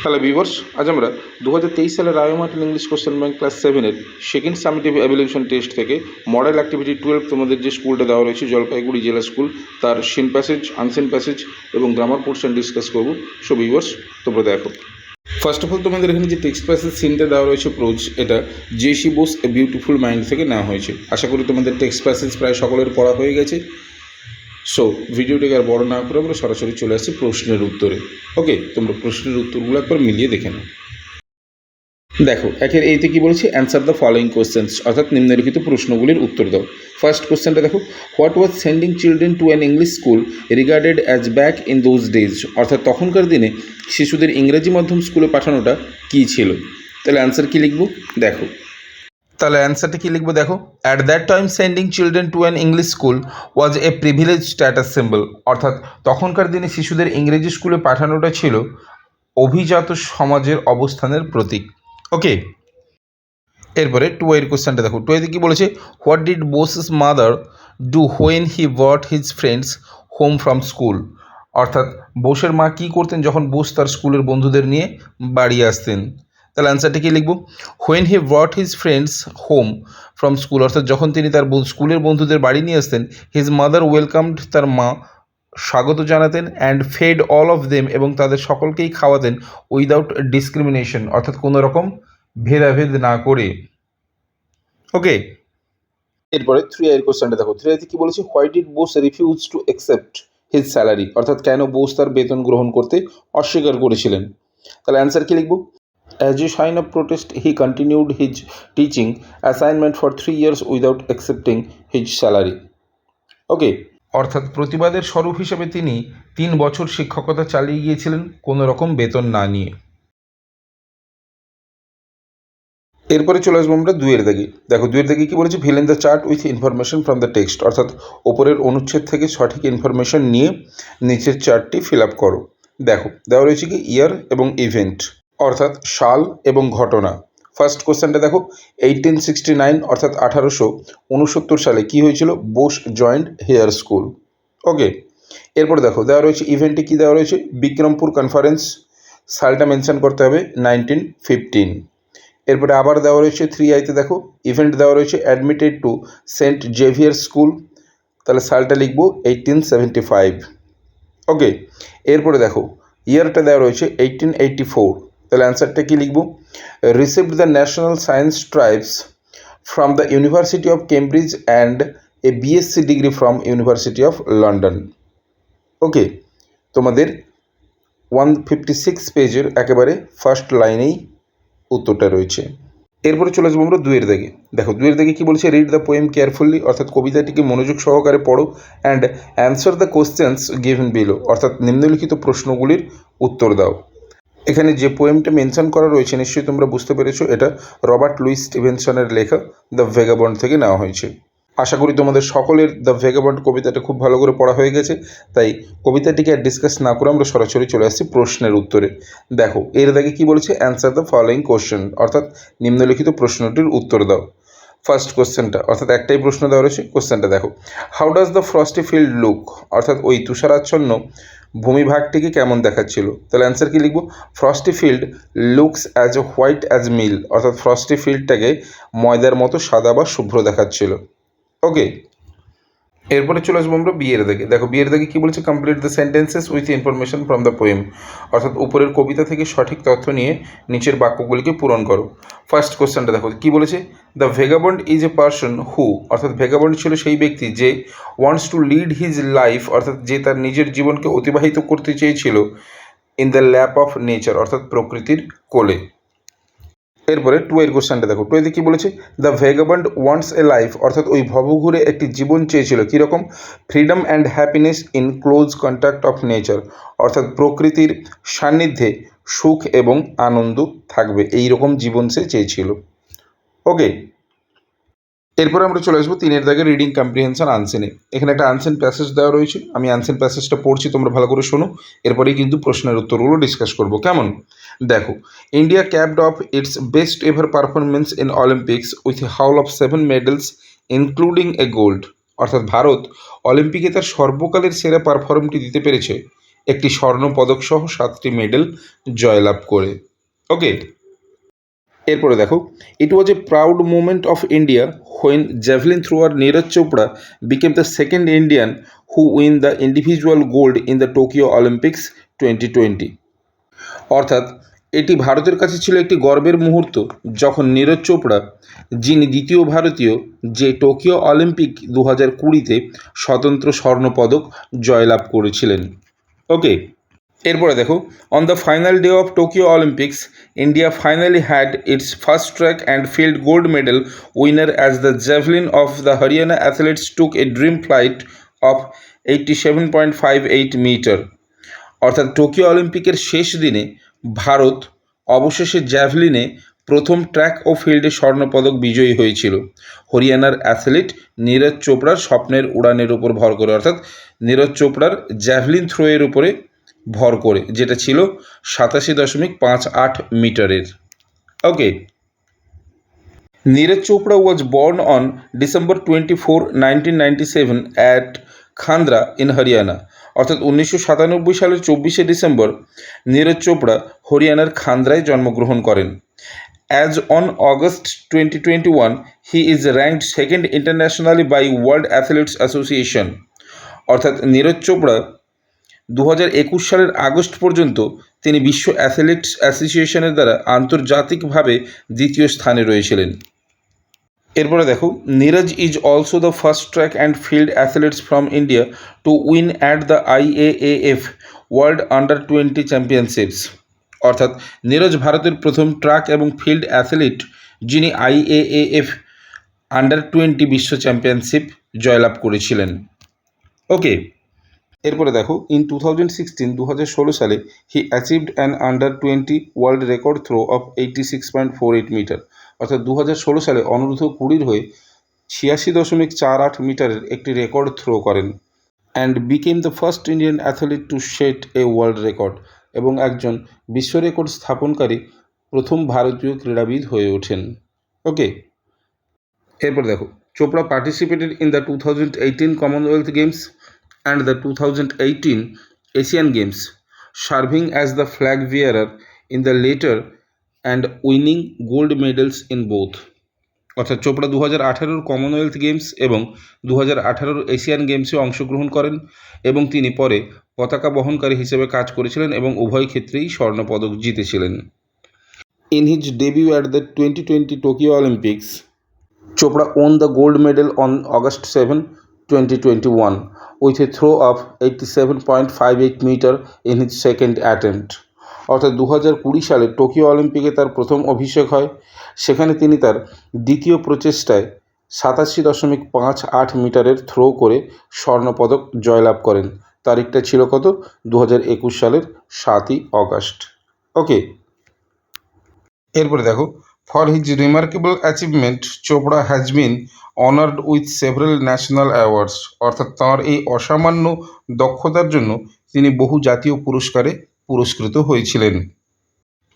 তাহলে ভিউয়ার্স, আজ আমরা 2023 সালের Ray Martin English question bank class 7-এর সেকেন্ড সামেটিভ এভালুয়েশন টেস্ট থেকে মডেল অ্যাক্টিভিটি 12 তোমাদের যে স্কুলটা দেওয়া রয়েছে জলপাইগুড়ি জেলা স্কুল, তার সিন প্যাসেজ, আনসিন প্যাসেজ এবং গ্রামার পোর্শন ডিসকাস করবো। সো ভিউয়ার্স, তোমরা দেখো। ফার্স্ট অফ অল তোমাদের এখানে যে টেক্সট প্যাসেজ সিনটা দেওয়া রয়েছে প্রোজ, এটা J C Bose a beautiful mind থেকে নেওয়া হয়েছে। আশা করি তোমাদের টেক্সট প্যাসেজ প্রায় সকলের পড়া হয়ে গেছে। সো ভিডিওটিকে আর বড় না করে আমরা সরাসরি চলে আসছি প্রশ্নের উত্তরে। ওকে, তোমরা প্রশ্নের উত্তরগুলো একবার মিলিয়ে দেখে নাও। দেখো, একের এইতে কি বলছে, অ্যান্সার দ্য ফলোয়িং কোশ্চেন্স, অর্থাৎ নিম্নলিখিত প্রশ্নগুলির উত্তর দাও। ফার্স্ট কোশ্চেনটা দেখো, what was sending children to an English school regarded as back in those days, অর্থাৎ তখনকার দিনে শিশুদের ইংরেজি মাধ্যম স্কুলে পাঠানোটা কী ছিল। তাহলে অ্যান্সার কী লিখবো দেখো। তাহলে অ্যান্সারটা কী লিখবো দেখো, at that time sending children to an English school was A privilege status symbol, অর্থাৎ তখনকার দিনে শিশুদের ইংরেজি স্কুলে পাঠানোটা ছিল অভিজাত সমাজের অবস্থানের প্রতীক। ওকে, এরপরে টু এর কোশ্চেনটা দেখো। টু এতে কী বলেছে, what did Bose's mother do when he ব্রট his friends home from school, অর্থাৎ বোসের মা কী করতেন যখন বোস তার স্কুলের বন্ধুদের নিয়ে বাড়ি আসতেন। তাহলে অ্যান্সারটা কী লিখব, when he ব্রট his friends home from school, অর্থাৎ যখন তিনি তার স্কুলের বন্ধুদের বাড়ি নিয়ে আসতেন, হিজ মাদার ওয়েলকামড, তার মা স্বাগত জানাতেন, and fed all of them, এবং তাদের সকলকেই খাওয়াতেন উইদাউট ডিসক্রিমিনেশন, অর্থাৎ কোনো রকম ভেদাভেদ না করে। ওকে, এরপরে থ্রি এর কোশ্চেনটা দেখো। থ্রি এতে কি বলেছে, why did Bose refuse to accept his salary, অর্থাৎ কেন বোস তার বেতন গ্রহণ করতে অস্বীকার করেছিলেন। তাহলে অ্যান্সার কি লিখব, as a sign of protest he continued his teaching assignment for 3 years without accepting his salary. Okay, অর্থাৎ প্রতিবাদের স্বরূপ হিসেবে তিনি 3 বছর শিক্ষকতা চালিয়ে গিয়েছিলেন কোনো রকম বেতন না নিয়ে। এরপরে চলে আসবো আমরা দুইয়ের দাগে। দেখো, দুইয়ের দাগে কী বলেছে, fill in the chart with information from the text, অর্থাৎ ওপরের অনুচ্ছেদ থেকে সঠিক ইনফরমেশন নিয়ে নিচের চার্টটি ফিল আপ করো। দেখো, দেওয়া রয়েছে কি ইয়ার এবং ইভেন্ট, অর্থাৎ সাল এবং ঘটনা। ফার্স্ট কোশ্চেনটা দেখো, 1869 অর্থাৎ 1869 সালে কী হয়েছিল, বোস জয়েন্ট হেয়ার স্কুল। ওকে, এরপরে দেখো দেওয়া রয়েছে ইভেন্টে কী দেওয়া রয়েছে, বিক্রমপুর কনফারেন্স, সালটা মেনশন করতে হবে 1915। এরপরে আবার দেওয়া রয়েছে থ্রি আইতে দেখো, ইভেন্ট দেওয়া রয়েছে admitted to Saint Xavier school, তাহলে সালটা লিখবো 1875। ওকে, এরপরে দেখো ইয়ারটা দেওয়া রয়েছে 1884, তাহলে অ্যান্সারটা কি লিখবো, received the national science tribes from the university of Cambridge and a BSc degree from university of London. Okay, তোমাদের 156 পেজের একেবারে ফার্স্ট লাইনেই উত্তরটা রয়েছে। এরপরে চলে আসবো আমরা দুইয়ের দাগে। দেখো, দুইয়ের দাগে কী বলছে, রিড দ্য পোয়েম কেয়ারফুলি, অর্থাৎ কবিতাটিকে মনোযোগ সহকারে পড়ো, and answer the questions given below, অর্থাৎ নিম্নলিখিত প্রশ্নগুলির উত্তর দাও। এখানে যে পোয়েমটা মেনশন করা রয়েছে নিশ্চয়ই তোমরা বুঝতে পেরেছো, এটা রবার্ট লুইস স্টিভেনসনের লেখা দ্য ভেগাবন্ড থেকে নেওয়া হয়েছে। আশা করি তোমাদের সকলের দ্য ভেগাবন্ড কবিতাটা খুব ভালো করে পড়া হয়ে গেছে, তাই কবিতাটিকে আর ডিসকাস না করে আমরা সরাসরি চলে আসছি প্রশ্নের উত্তরে। দেখো, এর দাগে কী বলেছে, অ্যান্সার দ্য ফলোয়িং কোশ্চেন, অর্থাৎ নিম্নলিখিত প্রশ্নটির উত্তর দাও। ফার্স্ট কোশ্চেনটা, অর্থাৎ একটাই প্রশ্ন দেওয়া রয়েছে, কোশ্চেনটা দেখো, how does the frosty field look, অর্থাৎ ওই তুষারাচ্ছন্ন ভূমিভাগটিকে কেমন দেখাচ্ছিল। তাহলে অ্যান্সার কি লিখবো, frosty field looks as white as mill, অর্থাৎ ফ্রস্টি ফিল্ডটাকে ময়দার মতো সাদা বা শুভ্র দেখাচ্ছিল। ওকে, এরপরে চলে আসবো আমরা বিয়ের দাগে। দেখো, বিয়ের দাগে কী বলেছে, complete the sentences with information from the poem, অর্থাৎ উপরের কবিতা থেকে সঠিক তথ্য নিয়ে নিচের বাক্যগুলিকে পূরণ করো। ফার্স্ট কোশ্চেনটা দেখো কী বলেছে, the vagabond is a person who, অর্থাৎ ভেগাবন্ড ছিল সেই ব্যক্তি যে wants to lead his life, অর্থাৎ যে তার নিজের জীবনকে অতিবাহিত করতে চেয়েছিল in the lap of nature, অর্থাৎ প্রকৃতির কোলে। এরপরে টু এর কোশ্চেনটা দেখো, টু এতে কী বলেছে, দ্য ভেগাবন্ড ওয়ান্টস এ লাইফ, অর্থাৎ ওই ভবঘুরে একটি জীবন চেয়েছিল কীরকম, freedom and happiness in close contact of nature, অর্থাৎ প্রকৃতির সান্নিধ্যে সুখ এবং আনন্দ থাকবে, এই রকম জীবন সে চেয়েছিল। ওকে, এরপরে আমরা চলে আসবো তিনের দাগে রিডিং কম্প্রিহেনশন আনসেনে। এখানে একটা আনসেন প্যাসেজ দেওয়া রয়েছে, আমি আনসেন প্যাসেজটা পড়ছি, তোমরা ভালো করে শোনো, এরপরেই কিন্তু প্রশ্নের উত্তরগুলো ডিসকাস করবো, কেমন। দেখো, India capped off its best ever performance in Olympics with a haul of 7 medals including a gold, অর্থাৎ ভারত অলিম্পিকে তার সর্বকালের সেরা পারফর্মটি দিতে পেরেছে একটি স্বর্ণ পদক সহ 7টি মেডেল জয়লাভ করে। ওকে, এরপরে দেখো, it was a proud moment of India when javelin thrower Neeraj Chopra became the second Indian who win the individual gold in the Tokyo Olympics 2020। অর্থাৎ এটি ভারতের কাছে ছিল একটি গর্বের মুহূর্ত যখন নীরজ চোপড়া, যিনি দ্বিতীয় ভারতীয় যে টোকিও অলিম্পিক 2020-তে স্বতন্ত্র স্বর্ণপদক জয়লাভ করেছিলেন। ওকে, এরপরে দেখো, on the final day of Tokyo Olympics India finally had its first track and field gold medal winner as the javelin of the Haryana athletes took a dream flight of 87.58 metre. অর্থাৎ টোকিও অলিম্পিকের শেষ দিনে ভারত অবশেষে জ্যাভলিনে প্রথম track ও ফিল্ডে স্বর্ণপদক বিজয়ী হয়েছিল হরিয়ানার অ্যাথলিট নীরজ চোপড়ার স্বপ্নের উড়ানের উপর ভর করে, অর্থাৎ নীরজ চোপড়ার জ্যাভলিন থ্রোয়ের উপরে ভর করে, যেটা ছিল 87.58 মিটারের। Okay, Neeraj Chopra was born on December 24, 1997 at Khandra in Haryana. অর্থাৎ 1997 সালের 24শে ডিসেম্বর নীরজ চোপড়া হরিয়ানার খান্দ্রায় জন্মগ্রহণ করেন। As on August 2021 he is ranked second internationally by world athletics association. অর্থাৎ নীরজ চোপড়া 2021 সালের আগস্ট পর্যন্ত তিনি বিশ্ব অ্যাথলেটিক্স অ্যাসোসিয়েশনের দ্বারা আন্তর্জাতিকভাবে দ্বিতীয় স্থানে রয়েছিলেন। এরপরে দেখো, Neeraj is also the first track and field athletes from India to win at the IAAF world under twenty championships. অর্থাৎ নীরজ ভারতের প্রথম ট্র্যাক এবং ফিল্ড অ্যাথলিট যিনি IAAF আন্ডার-20 বিশ্ব চ্যাম্পিয়নশিপ জয়লাভ করেছিলেন। ওকে, এরপরে দেখো, ইন 2016 সালে he achieved an under twenty world record throw of 86.48 মিটার। অর্থাৎ 2016 সালে অনূর্ধ্ব 20 হয়ে 86.48 মিটারের একটি রেকর্ড থ্রো করেন। And became the first Indian athlete to set a world record, এবং একজন বিশ্ব রেকর্ড স্থাপনকারী প্রথম ভারতীয় ক্রীড়াবিদ হয়ে ওঠেন। ওকে, এরপর দেখো, Chopra participated in the 2018 Commonwealth games and the 2018 Asian Games, serving as the flag bearer in the latter and winning gold medals in both. অর্থাৎ চোপড়া 2018 কমনওয়েলথ গেমস এবং 2018 এশিয়ান গেমসে অংশগ্রহণ করেন এবং তিনি পরে পতাকা বহনকারী হিসেবে কাজ করেছিলেন এবং উভয় ক্ষেত্রেই স্বর্ণপদক জিতেছিলেন। In his debut at the 2020 Tokyo Olympics, Chopra won the gold medal on August 7, 2021 with a throw of 87.58 meter in his second attempt. অর্থাৎ 2020 সালে টোকিও অলিম্পিকে তার প্রথম অভিষেক হয়। সেখানে তিনি তার দ্বিতীয় প্রচেষ্টায় 87.58 মিটারের থ্রো করে স্বর্ণপদক জয়লাভ করেন। তারিখটা ছিল কত? 2021 সালের 7ই অগস্ট। ওকে, এরপরে দেখো, for his remarkable achievement, Chopra has been honored with several national awards. অর্থাৎ তাঁর এই অসামান্য দক্ষতার জন্য তিনি বহু জাতীয় পুরস্কারে পুরস্কৃত হয়েছিলেন।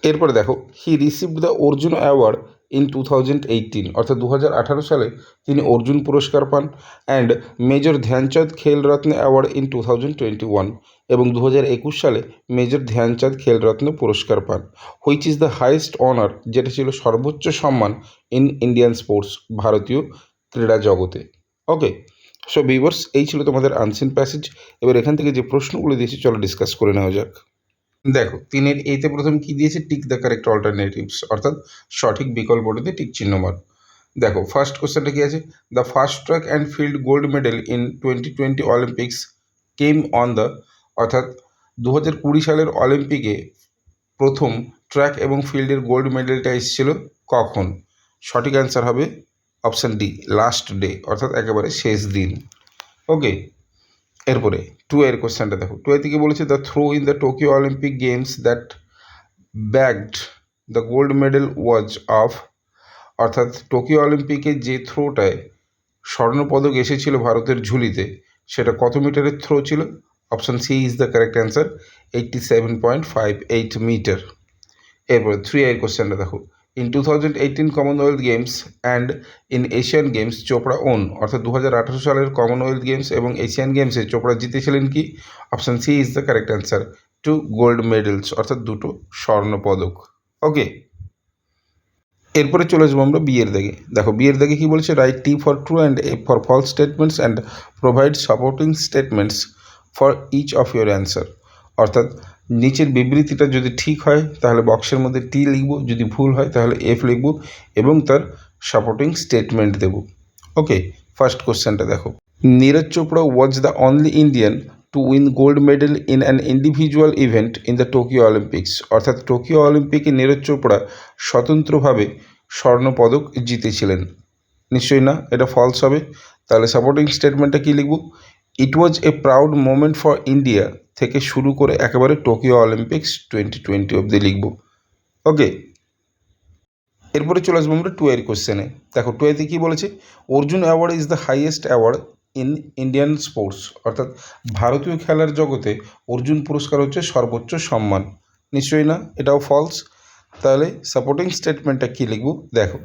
এরপরে দেখো, he received the Arjuna award in 2018। অর্থাৎ 2018 সালে তিনি অর্জুন পুরস্কার পান and Major Dhyan Chand Khel Ratna award in 2021, এবং 2021 সালে মেজর ধ্যানচাঁদ খেলরত্ন পুরস্কার পান, which is the highest honour, যেটা ছিল সর্বোচ্চ সম্মান ইন ইন্ডিয়ান স্পোর্টস, ভারতীয় ক্রীড়া জগতে। ওকে, সো ভিউয়ার্স, এই ছিল তোমাদের আনসিন প্যাসেজ। এবার এখান থেকে যে প্রশ্নগুলো দিয়েছি চলো ডিসকাস করে নেওয়া যাক। দেখো, 3-এর এতে প্রথম কি দিয়েছে? টিক দ্য কারেক্ট অল্টারনেটিভস, অর্থাৎ সঠিক বিকল্পটিতে টিক চিহ্ন মার। দেখো, ফার্স্ট কোশ্চেনটা কি আছে? The first track and field gold medal in 2020 Olympics came on the, অর্থাৎ 2020 সালের অলিম্পিকে প্রথম ট্র্যাক এবং ফিল্ডের গোল্ড মেডেলটা এসেছিল কখন? সঠিক অ্যান্সার হবে অপশান ডি, লাস্ট ডে, অর্থাৎ একেবারে শেষ দিন। ওকে, এরপরে 2-এর কোশ্চেনটা দেখো। 2 থেকে বলেছে the throw in the Tokyo Olympic games that bagged the gold medal was of, অর্থাৎ টোকিও অলিম্পিকে যে থ্রোটায় স্বর্ণপদক এসেছিল ভারতের ঝুলিতে, সেটা কত মিটারের থ্রো ছিল? Option C is the correct answer, 87.58 metre. এরপরে 3-এর কোশ্চেনটা দেখো। In 2018 Commonwealth games and in Asian games Chopra won, অর্থাৎ 2018 সালের কমনওয়েলথ গেমস এবং এশিয়ান গেমসে চোপড়া জিতেছিলেন কি? Option C is the correct answer, 2 gold medals, অর্থাৎ 2টো স্বর্ণপদক। ওকে, এরপরে চলে আসবো আমরা বিয়ের দাগে। দেখো বিয়ের দাগে কি বলছে, write T for true and A for false statements and provide supporting statements for each of your answer. অর্থাৎ নিচের বিবৃতিটা যদি ঠিক হয় তাহলে বক্সের মধ্যে টি লিখব, যদি ভুল হয় তাহলে এফ লিখব এবং তার সাপোর্টিং স্টেটমেন্ট দেব। ওকে, ফার্স্ট কোশ্চেনটা দেখো, Neeraj Chopra was the only Indian to win gold medal in an individual event in the Tokyo Olympics. অর্থাৎ টোকিও অলিম্পিকে নীরজ চোপড়া স্বতন্ত্রভাবে স্বর্ণপদক জিতেছিলেন। নিশ্চয়ই না, এটা ফলস হবে। তাহলে সাপোর্টিং স্টেটমেন্টটা কী লিখব? It was a proud moment for India থেকে শুরু করে একেবারে টোকিও অলিম্পিক্স 2020 অবধি লিখব। ওকে, এরপরে চলে আসবো আমরা 2 এর কোশ্চেনে। দেখো 2 এতে কী বলেছে, Arjun award is the highest award in Indian sports. অর্থাৎ ভারতীয় খেলার জগতে অর্জুন পুরস্কার হচ্ছে সর্বোচ্চ সম্মান। নিশ্চয়ই না, এটাও ফলস। তাহলে সাপোর্টিং স্টেটমেন্টটা কী লিখব? দেখো,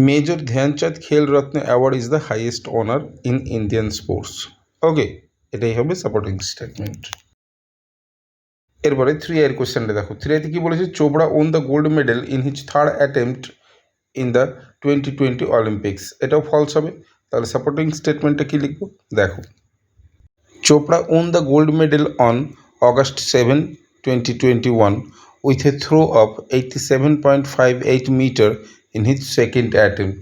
major Dhyanchand Khel Ratna award is the highest honour in Indian sports. Okay, এটাই হবে সাপোর্টিং স্টেটমেন্ট। এরপরে 3 এর কোশ্চেনটা দেখো, 3 এতে কী বলেছে, Chopra won the gold medal in his third attempt in the 2020 Olympics. এটাও ফলস হবে। তাহলে সাপোর্টিং স্টেটমেন্টটা কী লিখব? দেখো, Chopra won the gold medal on August 7, 2021 with a throw of 87.58 meter in his second attempt.